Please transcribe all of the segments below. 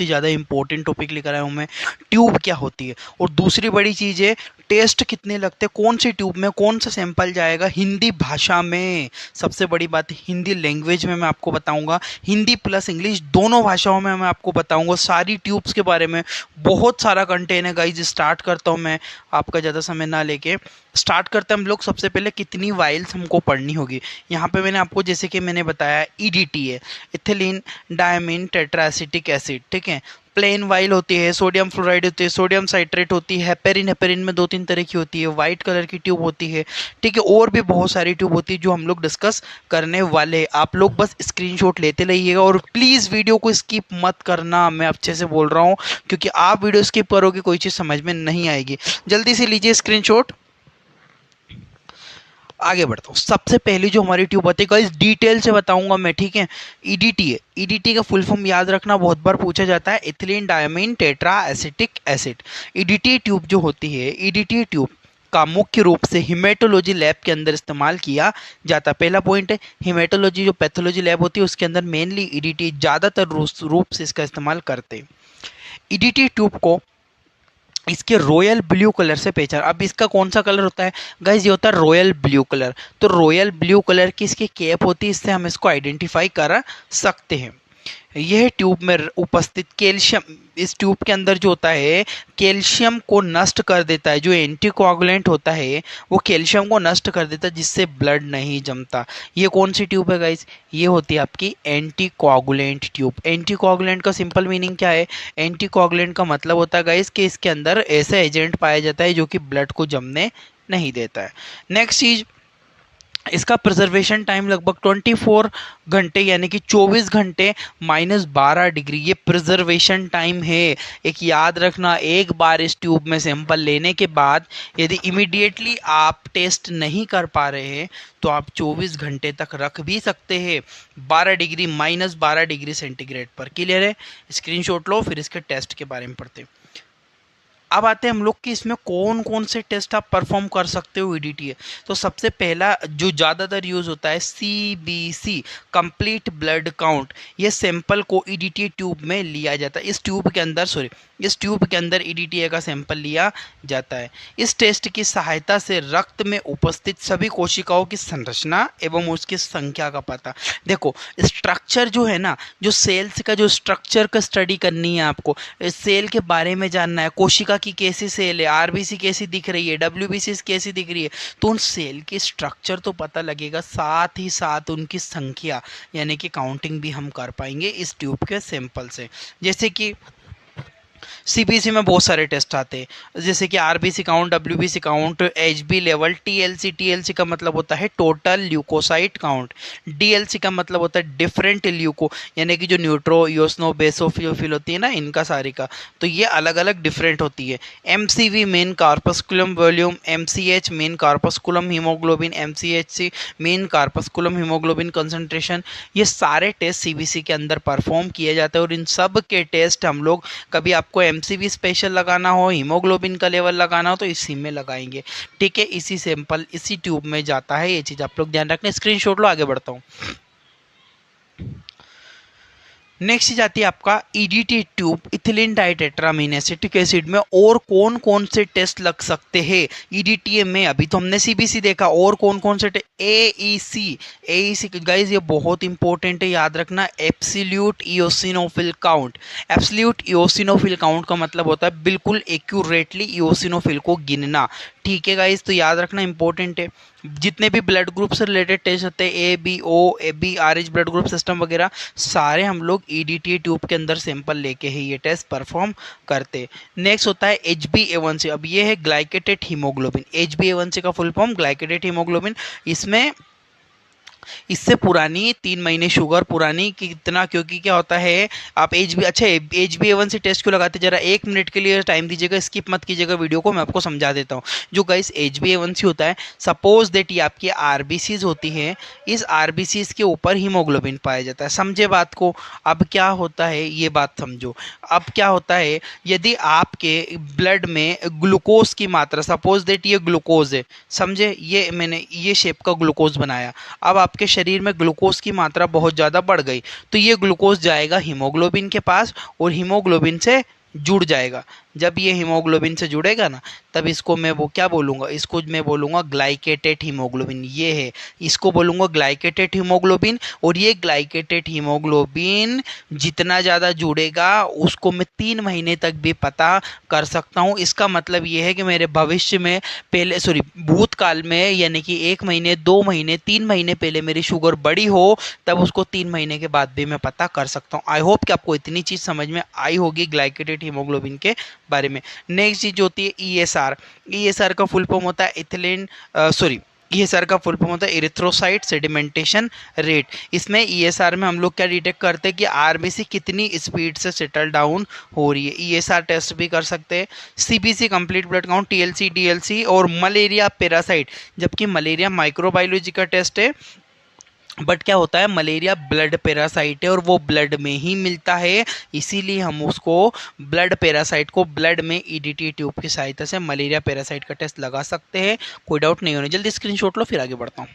ही ज़्यादा important topic लेकर आया हूँ मैं। ट्यूब क्या होती है, और दूसरी बड़ी चीज़ है टेस्ट कितने लगते हैं, कौन सी ट्यूब में कौन सा सैंपल जाएगा, हिंदी भाषा में। सबसे बड़ी बात है हिंदी लैंग्वेज में मैं आपको बताऊंगा, हिंदी प्लस इंग्लिश दोनों भाषाओं में मैं आपको बताऊंगा सारी ट्यूब्स के बारे में। बहुत सारा कंटेंट है गाइज। स्टार्ट करता हूँ मैं आपका ज़्यादा समय ना लेके। स्टार्ट करते हैं हम लोग। सबसे पहले कितनी वाइल्स हमको पढ़नी होगी। यहाँ पे मैंने आपको जैसे कि मैंने बताया ईडीटी है, इथिलीन डायमीन टेट्राएसिटिक एसिड, ठीक है। प्लेन वाइल होती है, सोडियम फ्लोराइड होती है, सोडियम साइट्रेट होती है, हेपेरिन, हेपेरिन में 2-3 तरह की होती है, वाइट कलर की ट्यूब होती है, ठीक है। और भी बहुत सारी ट्यूब होती है जो हम लोग डिस्कस करने वाले हैं। आप लोग बस स्क्रीनशॉट लेते रहिएगा और प्लीज़ वीडियो को स्किप मत करना, मैं अच्छे से बोल रहा हूँ, क्योंकि आप वीडियो स्किप करोगे कोई चीज़ समझ में नहीं आएगी। जल्दी से लीजिए स्क्रीनशॉट। आगे बढ़ता हूँ। सबसे पहली जो हमारी ट्यूब होती है गाइस, डिटेल से बताऊंगा मैं, ठीक है। ईडीटी है, ईडीटी का फुल फॉर्म याद रखना, बहुत बार पूछा जाता है, ethylene diamine tetra acetic acid. EDT tube जो होती है, ईडीटी ट्यूब का मुख्य रूप से हिमेटोलॉजी लैब के अंदर इस्तेमाल किया जाता है। पहला पॉइंट है, हिमेटोलॉजी जो पैथोलॉजी लैब होती है उसके अंदर मेनली ईडीटी ज़्यादातर रूप से इसका इस्तेमाल करते हैं। ईडीटी ट्यूब को इसके रॉयल ब्लू कलर से पहचान। अब इसका कौन सा कलर होता है गाइज, ये होता है रॉयल ब्लू कलर। तो रॉयल ब्लू कलर की इसकी कैप होती है, इससे हम इसको आइडेंटिफाई कर सकते हैं। यह ट्यूब में उपस्थित कैल्शियम, इस ट्यूब के अंदर जो होता है कैल्शियम को नष्ट कर देता है। जो एंटीकोआगुलेंट होता है वो कैल्शियम को नष्ट कर देता है, जिससे ब्लड नहीं जमता। ये कौन सी ट्यूब है गाइस, ये होती है आपकी एंटीकोआगुलेंट ट्यूब। एंटीकोआगुलेंट का सिंपल मीनिंग क्या है, एंटीकोआगुलेंट का मतलब होता है गाइस कि इसके अंदर ऐसा एजेंट पाया जाता है जो कि ब्लड को जमने नहीं देता है। नेक्स्ट चीज, इसका प्रिजर्वेशन टाइम लगभग 24 घंटे यानी कि 24 घंटे -12 डिग्री, ये प्रिजर्वेशन टाइम है। एक याद रखना, एक बार इस ट्यूब में सैंपल लेने के बाद यदि इमीडिएटली आप टेस्ट नहीं कर पा रहे हैं तो आप 24 घंटे तक रख भी सकते हैं 12 डिग्री -12 डिग्री सेंटीग्रेड पर। क्लियर है? स्क्रीनशॉट लो, फिर इसके टेस्ट के बारे में पढ़ते हैं। अब आते हैं हम लोग कि इसमें कौन कौन से टेस्ट आप परफॉर्म कर सकते हो ईडीटी है। तो सबसे पहला जो ज़्यादातर यूज़ होता है सीबीसी, कंप्लीट ब्लड काउंट। ये सैंपल को ईडीटी ट्यूब में लिया जाता है, इस ट्यूब के अंदर इस ट्यूब के अंदर ईडीटी का सैंपल लिया जाता है। इस टेस्ट की सहायता से रक्त में उपस्थित सभी कोशिकाओं की संरचना एवं उसकी संख्या का पता। देखो स्ट्रक्चर जो है ना, जो सेल्स का जो स्ट्रक्चर का स्टडी करनी है आपको, सेल के बारे में जानना है, कोशिका की कैसी सेल है, आरबीसी कैसी दिख रही है, डब्ल्यूबीसी कैसी दिख रही है, तो उन सेल के स्ट्रक्चर तो पता लगेगा, साथ ही साथ उनकी संख्या यानी कि काउंटिंग भी हम कर पाएंगे इस ट्यूब के सैंपल से। जैसे कि सीबीसी में बहुत सारे टेस्ट आते हैं, जैसे कि RBC count, WBC count, HB level, TLC, TLC का मतलब होता है टोटल ल्यूकोसाइट काउंट, डीएलसी का मतलब होता है डिफरेंट ल्यूको यानी कि जो न्यूट्रो यूसनो बेसोफिल होती है ना, इनका सारी का, तो ये अलग अलग डिफरेंट होती है। MCV mean corpuscular volume, MCH mean corpuscular haemoglobin, MCHC mean corpuscular haemoglobin concentration, ये सारे टेस्ट सीबीसी के अंदर परफॉर्म किए जाते हैं। और इन सब के टेस्ट हम लोग कभी आपको एमसीवी स्पेशल लगाना हो, हीमोग्लोबिन का लेवल लगाना हो तो इसी में लगाएंगे, ठीक है। इसी सैंपल इसी ट्यूब में जाता है, ये चीज़ आप लोग ध्यान रखना। स्क्रीनशॉट लो, आगे बढ़ता हूँ। नेक्स्ट चीज आती है आपका ईडीटी ट्यूब, इथिलीन डाइटेट्रामीन एसिटिक एसिड में और कौन कौन से टेस्ट लग सकते हैं ईडीटी में। अभी तो हमने सीबीसी देखा, और कौन कौन से एईसी, एईसी गाइस ये बहुत इंपॉर्टेंट है, याद रखना, absolute eosinophil count. Absolute eosinophil count का मतलब होता है बिल्कुल एक्यूरेटली इओसिनोफिल को गिनना, ठीक है गाइस, तो याद रखना इंपॉर्टेंट है। जितने भी ब्लड ग्रुप से रिलेटेड टेस्ट होते हैं, A B O, A B R H blood group system वगैरह, सारे हम लोग ईडीटी ट्यूब के अंदर सैंपल लेके ही ये टेस्ट परफॉर्म करते। नेक्स्ट होता है HbA1c। अब ये है ग्लाइकेटेड हीमोग्लोबिन। HbA1c का फुल फॉर्म ग्लाइकेटेड हीमोग्लोबिन। इसमें इससे पुरानी 3 महीने शुगर पुरानी कितना, क्योंकि क्या होता है आप HbA1c टेस्ट क्यों लगाते, जरा 1 मिनट के लिए टाइम दीजिएगा, स्किप मत कीजिएगा वीडियो को, मैं आपको समझा देता हूँ। जो गाइस HbA1c होता है, सपोज दैट ये आपकी आरबीसीज होती है, इस आरबीसीज के ऊपर हीमोग्लोबिन पाया जाता है, समझे बात को। अब क्या होता है ये बात समझो। अब क्या होता है, यदि आपके ब्लड में ग्लूकोज की मात्रा, सपोज दैट ये ग्लूकोज है, समझे, ये मैंने ये शेप का ग्लूकोज बनाया, अब आप आपके शरीर में ग्लूकोज की मात्रा बहुत ज़्यादा बढ़ गई, तो ये ग्लूकोज जाएगा हीमोग्लोबिन के पास और हीमोग्लोबिन से जुड़ जाएगा। जब ये हीमोग्लोबिन से जुड़ेगा ना, तब इसको मैं वो क्या बोलूँगा, इसको मैं बोलूँगा ग्लाइकेटेड हीमोग्लोबिन। ये है, इसको बोलूँगा ग्लाइकेटेड हीमोग्लोबिन। और ये ग्लाइकेटेड हीमोग्लोबिन जितना ज़्यादा जुड़ेगा उसको मैं 3 महीने तक भी पता कर सकता हूँ। इसका मतलब ये है कि मेरे भविष्य में पहले भूतकाल में, यानी कि 1 महीने 2 महीने 3 महीने पहले मेरी शुगर बड़ी हो, तब उसको 3 महीने के बाद भी मैं पता कर सकता हूँ। आई होप कि आपको इतनी चीज़ समझ में आई होगी ग्लाइकेटेड हीमोग्लोबिन के बारे में। नेक्स्ट चीज होती है ईएसआर। ईएसआर का फुल फॉर्म होता है इथिलीन ईएसआर का फुल फॉर्म होता है इरिथ्रोसाइट सेडिमेंटेशन रेट। इसमें ईएसआर में हम लोग क्या डिटेक्ट करते हैं कि आरबीसी कितनी स्पीड से सेटल डाउन हो रही है। ईएसआर टेस्ट भी कर सकते हैं। CBC complete blood count, TLC DLC और मलेरिया पैरासाइट, जबकि मलेरिया माइक्रोबायोलॉजी का टेस्ट है, बट क्या होता है, मलेरिया ब्लड पैरासाइट है और वो ब्लड में ही मिलता है, इसीलिए हम उसको ब्लड पैरासाइट को ब्लड में ईडीटी ट्यूब की सहायता से मलेरिया पैरासाइट का टेस्ट लगा सकते हैं। कोई डाउट नहीं होने, जल्दी स्क्रीनशॉट लो फिर आगे बढ़ता हूँ।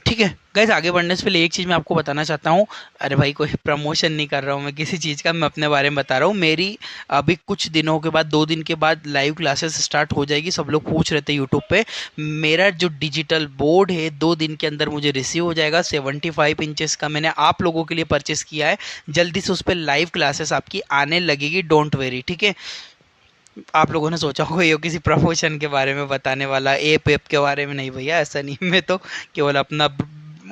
ठीक है गाइस, आगे बढ़ने से पहले एक चीज़ मैं आपको बताना चाहता हूँ। अरे भाई, कोई प्रमोशन नहीं कर रहा हूँ मैं किसी चीज़ का, मैं अपने बारे में बता रहा हूँ। मेरी अभी कुछ दिनों के बाद, 2 दिन के बाद लाइव क्लासेस स्टार्ट हो जाएगी। सब लोग पूछ रहे थे यूट्यूब पे। मेरा जो डिजिटल बोर्ड है 2 दिन के अंदर मुझे रिसीव हो जाएगा। 75 इंचेस का मैंने आप लोगों के लिए परचेस किया है। जल्दी से उस पर लाइव क्लासेस आपकी आने लगेगी, डोंट वेरी। ठीक है, आप लोगों ने सोचा होगा ये किसी प्रमोशन के बारे में बताने वाला, एप के बारे में। नहीं भैया, ऐसा नहीं, मैं तो केवल अपना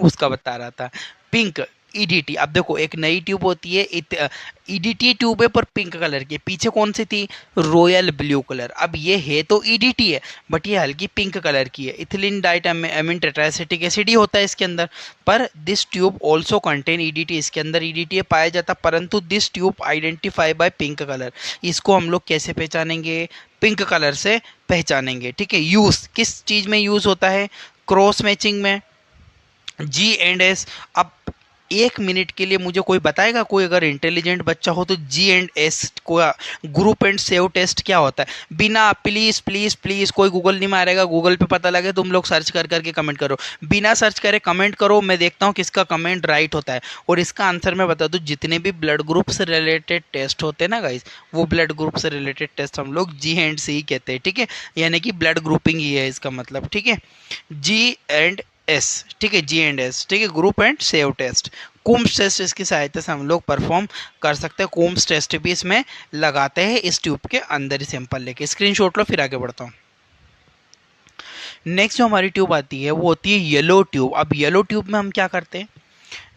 उसका बता रहा था। पिंक ईडीटी, अब देखो एक नई ट्यूब होती है, ईडीटी ट्यूब है पर पिंक कलर की। पीछे कौन सी थी, रॉयल ब्लू कलर। अब ये है तो ईडीटी है, बट ये हल्की पिंक कलर की है। इथिलीन डाइट अमीन टेट्राएसिटिक एसिड ही होता है इसके अंदर। पर this tube also contain EDT, इसके अंदर ईडीटी पाया जाता, परंतु this tube identify bye pink colour. इसको हम लोग कैसे पहचानेंगे, पिंक कलर से पहचानेंगे। ठीक है, यूज किस चीज में यूज होता है, क्रॉस मैचिंग में, G&S। अब 1 मिनट के लिए मुझे कोई बताएगा, कोई अगर इंटेलिजेंट बच्चा हो, तो G&S को ग्रुप एंड सेव टेस्ट क्या होता है? बिना, प्लीज प्लीज प्लीज, कोई गूगल नहीं मारेगा, गूगल पे पता लगे, तुम लोग सर्च कर करके कमेंट करो। बिना सर्च करे कमेंट करो, मैं देखता हूँ किसका कमेंट राइट होता है। और इसका आंसर मैं बता दूँ, जितने भी ब्लड ग्रुप से रिलेटेड टेस्ट होते हैं ना गाइस, वो ब्लड ग्रुप से रिलेटेड टेस्ट हम लोग G&C ही कहते हैं। ठीक है, यानी कि ब्लड ग्रुपिंग ही है इसका मतलब। ठीक है, G&S, ठीक है, G&S, ठीक है, group and save test. Coombs test इसकी सहायता से हम लोग परफॉर्म कर सकते हैं। कुम्स टेस्ट भी इसमें लगाते हैं, इस ट्यूब के अंदर ही सैंपल लेके। स्क्रीनशॉट लो फिर आगे बढ़ता हूँ। नेक्स्ट जो हमारी ट्यूब आती है वो होती है येलो ट्यूब। अब येलो ट्यूब में हम क्या करते हैं,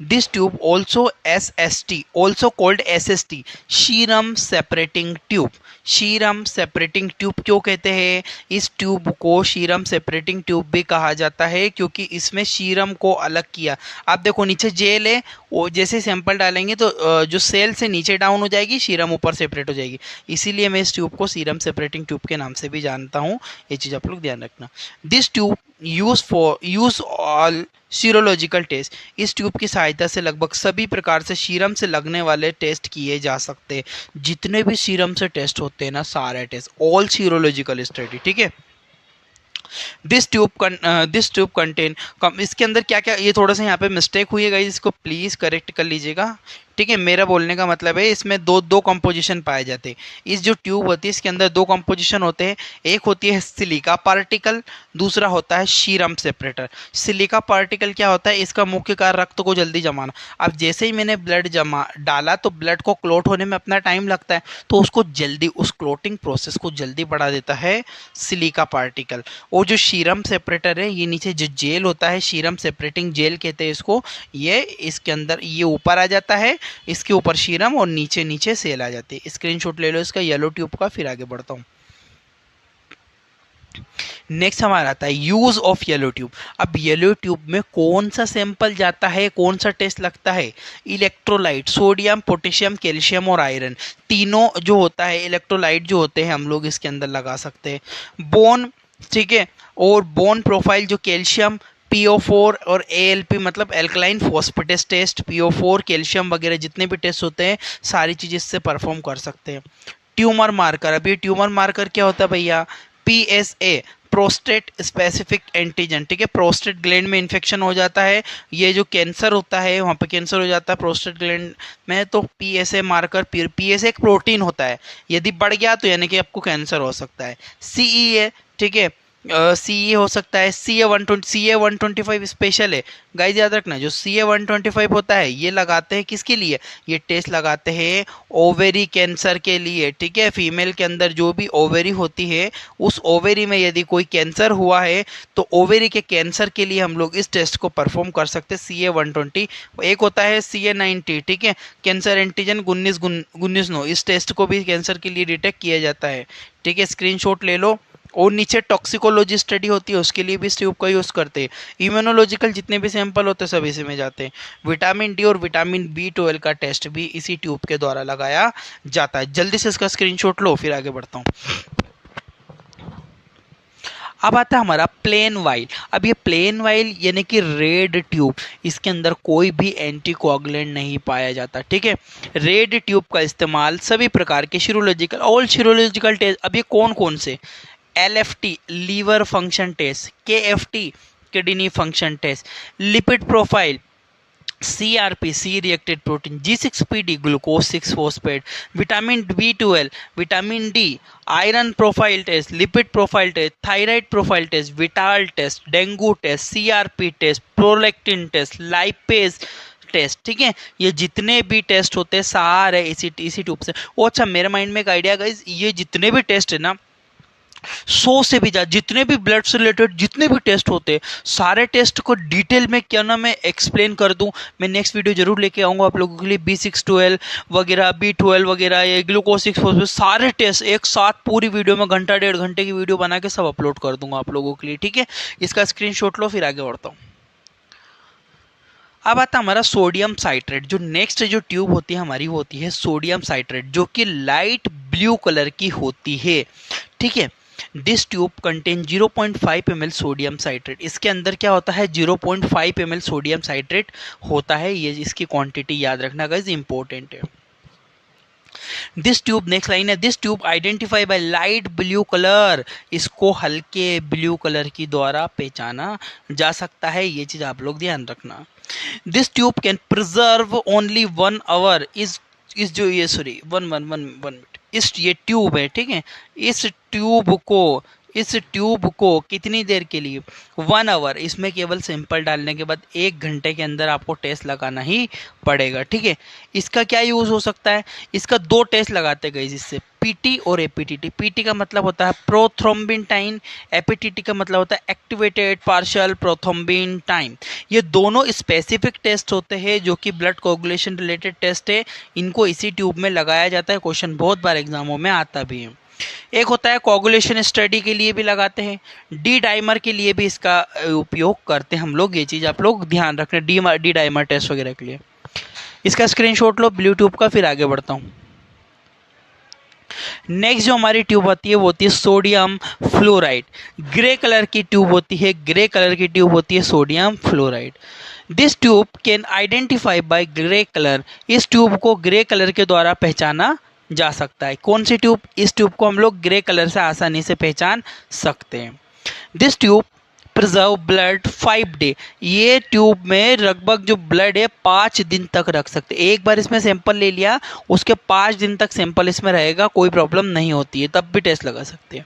this tube also SST, also called SST, serum separating tube. Serum separating tube क्यों कहते हैं, इस ट्यूब को सीरम सेपरेटिंग ट्यूब भी कहा जाता है क्योंकि इसमें सीरम को अलग किया। आप देखो नीचे जेल है, वो जैसे सैंपल डालेंगे तो जो सेल से नीचे डाउन हो जाएगी, सीरम ऊपर सेपरेट हो जाएगी। इसीलिए मैं इस ट्यूब को सीरम सेपरेटिंग ट्यूब के नाम से भी जानता हूँ। ये चीज़ आप लोग ध्यान रखना। This tube use all serological test, इस ट्यूब की सहायता से लगभग सभी प्रकार से सीरम से लगने वाले टेस्ट किए जा सकते हैं। जितने भी सीरम से टेस्ट होते हैं ना, सारे टेस्ट, ऑल सीरोलॉजिकल स्टडी। ठीक है, दिस ट्यूब कंटेन, इसके अंदर क्या क्या, ये थोड़ा सा यहाँ पे मिस्टेक हुई है गाइस, इसको प्लीज़ करेक्ट कर लीजिएगा। ठीक है, मेरा बोलने का मतलब है इसमें दो कंपोजिशन पाए जाते हैं। इस जो ट्यूब होती है इसके अंदर 2 कंपोजिशन होते हैं, एक होती है सिलिका पार्टिकल, दूसरा होता है सीरम सेपरेटर। सिलिका पार्टिकल क्या होता है, इसका मुख्य कार्य रक्त को जल्दी जमाना। अब जैसे ही मैंने ब्लड जमा डाला तो ब्लड को क्लोट होने में अपना टाइम लगता है, तो उसको जल्दी, उस क्लोटिंग प्रोसेस को जल्दी बढ़ा देता है सिलिका पार्टिकल। और जो सीरम सेपरेटर है, ये नीचे जो जेल होता है, सीरम सेपरेटिंग जेल कहते हैं इसको, ये इसके अंदर ये ऊपर आ जाता है, इसके ऊपर सीरम और नीचे नीचे सेल आ जाती है। स्क्रीनशॉट ले लो इसका येलो ट्यूब का, फिर आगे बढ़ता हूँ। नेक्स्ट हमारा आता है यूज ऑफ येलो ट्यूब। अब येलो ट्यूब में कौन सा सैंपल जाता है, कौन सा टेस्ट लगता है, इलेक्ट्रोलाइट, सोडियम, पोटेशियम, कैल्शियम और आयरन, तीनों जो होता है, इलेक्ट्रोलाइट जो होते हैं हम लोग इसके अंदर लगा सकते हैं। बोन, ठीक है, और बोन प्रोफाइल जो कैल्शियम, PO4 और ALP मतलब alkaline phosphatase test, PO4, calcium वगैरह जितने भी टेस्ट होते हैं, सारी चीज़ इससे परफॉर्म कर सकते हैं। ट्यूमर मार्कर, अब ये ट्यूमर मार्कर क्या होता है भैया, PSA, प्रोस्टेट स्पेसिफिक एंटीजन, ठीक है। प्रोस्टेट ग्लैंड में इन्फेक्शन हो जाता है, ये जो कैंसर होता है वहाँ पे कैंसर हो जाता है प्रोस्टेट ग्लैंड में, तो पीएसए मार्कर, पीएसए एक प्रोटीन होता है, यदि बढ़ गया तो यानी कि आपको कैंसर हो सकता है। सीईए, ठीक है, सी हो सकता है। CA-125 स्पेशल है गाइज, याद रखना। जो CA-125 होता है ये लगाते हैं किसके लिए, ये टेस्ट लगाते हैं ओवेरी कैंसर के लिए, ठीक है। फीमेल के अंदर जो भी ओवेरी होती है, उस ओवेरी में यदि कोई कैंसर हुआ है तो ओवेरी के कैंसर के लिए हम लोग इस टेस्ट को परफॉर्म कर सकते हैं, CA-120। एक होता है CA-90, ठीक है, कैंसर एंटीजन 19 इस टेस्ट को भी कैंसर के लिए डिटेक्ट किया जाता है, ठीक है। स्क्रीनशॉट ले लो। और नीचे टॉक्सिकोलॉजी स्टडी होती है, उसके लिए भी इस ट्यूब का यूज़ करते हैं। इम्यूनोलॉजिकल जितने भी सैंपल होते हैं सब इसी में जाते हैं। विटामिन डी और विटामिन B12 का टेस्ट भी इसी ट्यूब के द्वारा लगाया जाता है। जल्दी से इसका स्क्रीनशॉट लो, फिर आगे बढ़ता हूँ। अब आता है हमारा प्लेन वाइल। अब ये प्लेन वाइल यानी कि रेड ट्यूब, इसके अंदर कोई भी एंटीकोगुलेंट नहीं पाया जाता, ठीक है। रेड ट्यूब का इस्तेमाल सभी प्रकार के सीरोलॉजिकल, ऑल सीरोलॉजिकल टेस्ट, अब ये कौन कौन से, LFT liver function test, KFT kidney function test, lipid profile, CRP C reacted protein, G6PD glucose 6 phosphate, vitamin B12, vitamin D, iron profile test, lipid profile test, thyroid profile test, vital test, dengue test, CRP test, prolactin test, lipase test, ठीक है। ये जितने भी test होते हैं सारे इसी tube से। ओ अच्छा, मेरे माइंड में एक आइडिया गाइस, ये जितने भी टेस्ट है ना 100 से भी ज़्यादा, जितने भी ब्लड से रिलेटेड जितने भी टेस्ट होते हैं, सारे टेस्ट को डिटेल में क्या ना मैं एक्सप्लेन कर दूं। मैं नेक्स्ट वीडियो जरूर लेके आऊँगा आप लोगों के लिए। B612 वगैरह, B12 वगैरह, ये ग्लूकोज 6 फॉस्फेट, सारे टेस्ट एक साथ पूरी वीडियो में घंटा 1.5 घंटे की वीडियो बना के सब अपलोड कर दूंगा आप लोगों के लिए, ठीक है। इसका स्क्रीनशॉट लो, फिर आगे बढ़ता हूँ। अब आता हमारा सोडियम साइट्रेट। जो नेक्स्ट जो ट्यूब होती है हमारी, वो होती है सोडियम साइट्रेट, जो कि लाइट ब्लू कलर की होती है, ठीक है। This tube contain 0.5 ml sodium citrate. इसके अंदर क्या होता है, 0.5 ml सोडियम साइट्रेट होता है। ये इसकी क्वांटिटी याद रखना गाइस, इंपॉर्टेंट है। दिस ट्यूब, नेक्स्ट लाइन है, this tube identify by light blue colour, इसको हल्के ब्लू कलर की द्वारा पहचाना जा सकता है। ये चीज आप लोग ध्यान रखना। This tube can preserve only 1 hour, इस जो ये सॉरी वन मिनट, इस ये ट्यूब है, ठीक है, इस ट्यूब को कितनी देर के लिए, 1 आवर। इसमें केवल सैंपल डालने के बाद 1 घंटे के अंदर आपको टेस्ट लगाना ही पड़ेगा, ठीक है। इसका क्या यूज़ हो सकता है, इसका 2 टेस्ट लगाते गए इससे, PT और APTT। PT का मतलब होता है प्रोथ्रोम्बिन टाइम, APTT का मतलब होता है एक्टिवेटेड पार्शियल प्रोथ्रोम्बिन टाइम। ये दोनों स्पेसिफिक टेस्ट होते हैं जो कि ब्लड कोगुलेशन रिलेटेड टेस्ट है। इनको इसी ट्यूब में लगाया जाता है। क्वेश्चन बहुत बार एग्जामों में आता भी है। एक होता है कोगुलेशन स्टडी के लिए भी लगाते हैं, डी डाइमर के लिए भी इसका उपयोग करते हैं हम लोग। ये चीज़ आप लोग ध्यान रखना, डी डाइमर टेस्ट वगैरह के लिए। इसका स्क्रीनशॉट लो ब्लू ट्यूब का, फिर आगे बढ़ता हूँ। नेक्स्ट जो हमारी ट्यूब होती है वो होती है सोडियम फ्लोराइड। ग्रे कलर की ट्यूब होती है, ग्रे कलर की ट्यूब होती है sodium fluoride. This tube can identify bye grey colour, इस ट्यूब को ग्रे कलर के द्वारा पहचाना जा सकता है। कौन सी ट्यूब, इस ट्यूब को हम लोग ग्रे कलर से आसानी से पहचान सकते हैं। This tube preserve blood 5 day, ये ट्यूब में लगभग जो ब्लड है 5 दिन तक रख सकते हैं। एक बार इसमें सैंपल ले लिया, उसके 5 दिन तक सैंपल इसमें रहेगा, कोई प्रॉब्लम नहीं होती है, तब भी टेस्ट लगा सकते हैं।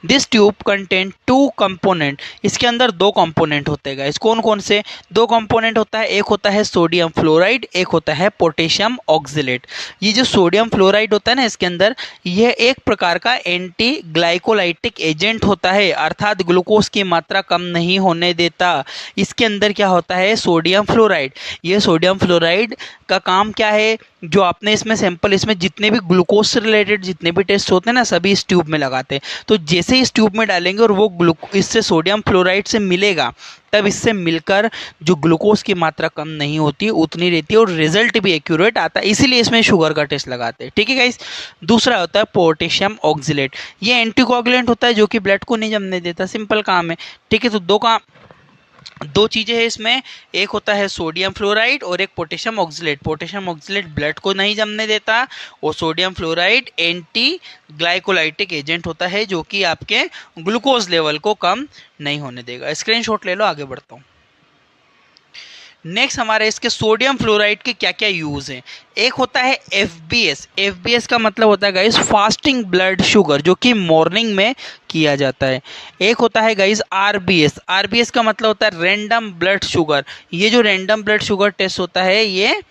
दिस ट्यूब कंटेन 2 कंपोनेंट, इसके अंदर 2 कंपोनेंट होते हैं गाइस। कौन कौन से 2 कंपोनेंट होता है, एक होता है सोडियम फ्लोराइड, एक होता है पोटेशियम ऑक्जेलेट। ये जो सोडियम फ्लोराइड होता है ना, इसके अंदर यह एक प्रकार का एंटी ग्लाइकोलाइटिक एजेंट होता है, अर्थात ग्लूकोज की मात्रा कम नहीं होने देता। इसके अंदर क्या होता है, सोडियम फ्लोराइड। ये सोडियम फ्लोराइड का काम क्या है, जो आपने इसमें सैंपल, इसमें जितने भी ग्लूकोज से रिलेटेड जितने भी टेस्ट होते हैं ना, सभी इस ट्यूब में लगाते हैं। तो जैसे इस ट्यूब में डालेंगे और वो इससे सोडियम फ्लोराइड से मिलेगा, तब इससे मिलकर जो ग्लूकोज की मात्रा कम नहीं होती उतनी रहती है और रिजल्ट भी एक्यूरेट आता है, इसीलिए इसमें शुगर का टेस्ट लगाते हैं, ठीक है गाइस। दूसरा होता है पोटेशियम ऑक्जेलेट। ये एंटीकोगुलेंट होता है जो कि ब्लड को नहीं जमने देता, सिंपल काम है, ठीक है। तो 2 काम दो चीज़ें हैं इसमें, एक होता है सोडियम फ्लोराइड और एक potassium oxalate. Potassium oxalate blood को नहीं जमने देता और sodium fluoride anti glycolytic agent होता है जो कि आपके ग्लूकोज लेवल को कम नहीं होने देगा। स्क्रीनशॉट ले लो, आगे बढ़ता हूँ। नेक्स्ट हमारे इसके सोडियम फ्लोराइड के क्या क्या यूज हैं। एक होता है एफबीएस। एफबीएस का मतलब होता है गाइस फास्टिंग ब्लड शुगर, जो कि मॉर्निंग में किया जाता है। एक होता है गाइस आरबीएस। आरबीएस का मतलब होता है रैंडम ब्लड शुगर। ये जो रैंडम ब्लड शुगर टेस्ट होता है ये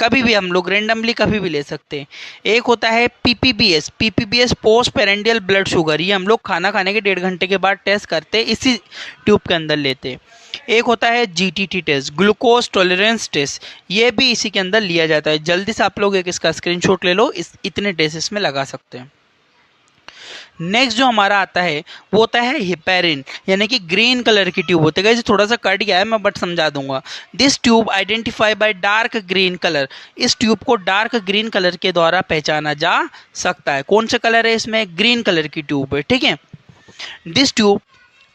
कभी भी हम लोग रैंडमली कभी भी ले सकते हैं। एक होता है PPBS. PPBS post prandial blood sugar, ये हम लोग खाना खाने के 1.5 घंटे के बाद टेस्ट करते हैं, इसी ट्यूब के अंदर लेते हैं। एक होता है GTT test, glucose tolerance test, ये भी इसी के अंदर लिया जाता है। जल्दी से आप लोग एक इसका स्क्रीनशॉट ले लो, इतने टेस्ट इसमें लगा सकते हैं। नेक्स्ट जो हमारा आता है वो होता है हिपेरिन, यानी कि ग्रीन कलर की ट्यूब होती है। थोड़ा सा कट गया है मैं बट समझा दूंगा। This tube identify bye dark green colour. इस ट्यूब को डार्क ग्रीन कलर के द्वारा पहचाना जा सकता है। कौन सा कलर है इसमें? ग्रीन कलर की ट्यूब है, ठीक है। This tube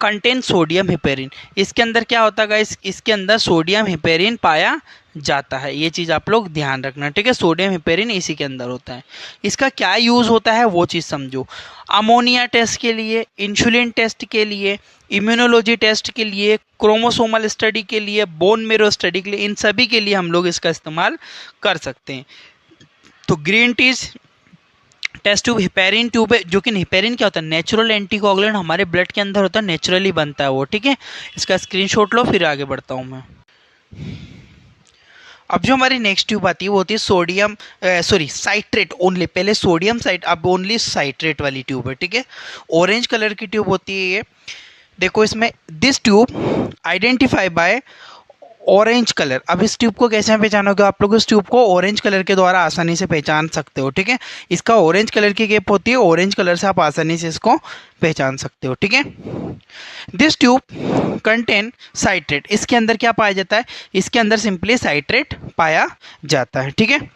contain sodium heparin. इसके अंदर क्या होता है गाइस? इसके अंदर सोडियम हिपेरिन पाया जाता है। ये चीज़ आप लोग ध्यान रखना, ठीक है। सोडियम हिपेरिन इसी के अंदर होता है। इसका क्या यूज़ होता है वो चीज़ समझो। अमोनिया टेस्ट के लिए, इंसुलिन टेस्ट के लिए, इम्यूनोलॉजी टेस्ट के लिए, क्रोमोसोमल स्टडी के लिए, बोन मेरो स्टडी के लिए, इन सभी के लिए हम लोग इसका इस्तेमाल कर सकते हैं। तो ग्रीन टीज टेस्ट ट्यूब हिपेरिन ट्यूब है, जो कि हिपेरिन क्या होता है? नेचुरल एंटीकोगुलेंट हमारे ब्लड के अंदर होता है, नेचुरली बनता है वो, ठीक है। इसका स्क्रीनशॉट लो, फिर आगे बढ़ता हूँ मैं। अब जो हमारी नेक्स्ट ट्यूब आती है वो होती है सोडियम साइट्रेट ओनली। पहले सोडियम साइट, अब ओनली साइट्रेट वाली ट्यूब है, ठीक है। ऑरेंज कलर की ट्यूब होती है ये। देखो इसमें this tube identify bye orange colour. अब इस ट्यूब को कैसे पहचानोगे आप लोग? इस ट्यूब को ऑरेंज कलर के द्वारा आसानी से पहचान सकते हो, ठीक है। इसका ऑरेंज कलर की गेप होती है, ऑरेंज कलर से आप आसानी से इसको पहचान सकते हो, ठीक है। This tube contain citrate. इसके अंदर क्या पाया जाता है? इसके अंदर सिंपली साइट्रेट पाया जाता है, ठीक है।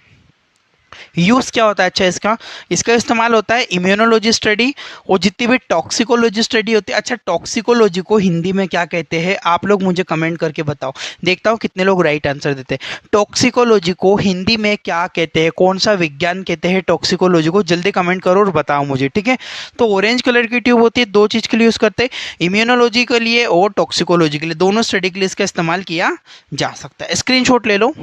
यूज़ क्या होता है? अच्छा, इसका इस्तेमाल होता है इम्यूनोलॉजी स्टडी और जितनी भी टॉक्सिकोलॉजी स्टडी होती है। अच्छा, टॉक्सिकोलॉजी को हिंदी में क्या कहते हैं आप लोग मुझे कमेंट करके बताओ, देखता हूँ कितने लोग राइट आंसर देते हैं। टॉक्सिकोलॉजी को हिंदी में क्या कहते हैं? कौन सा विज्ञान कहते हैं टॉक्सिकोलॉजी को? जल्दी कमेंट करो और बताओ मुझे, ठीक है। तो ऑरेंज कलर की ट्यूब होती है, दो चीज़ के लिए यूज़ करते हैं, इम्यूनोलॉजी के लिए और टॉक्सिकोलॉजी के लिए। दोनों स्टडी के लिए इसका इस्तेमाल किया जा सकता है। स्क्रीनशॉट ले लो।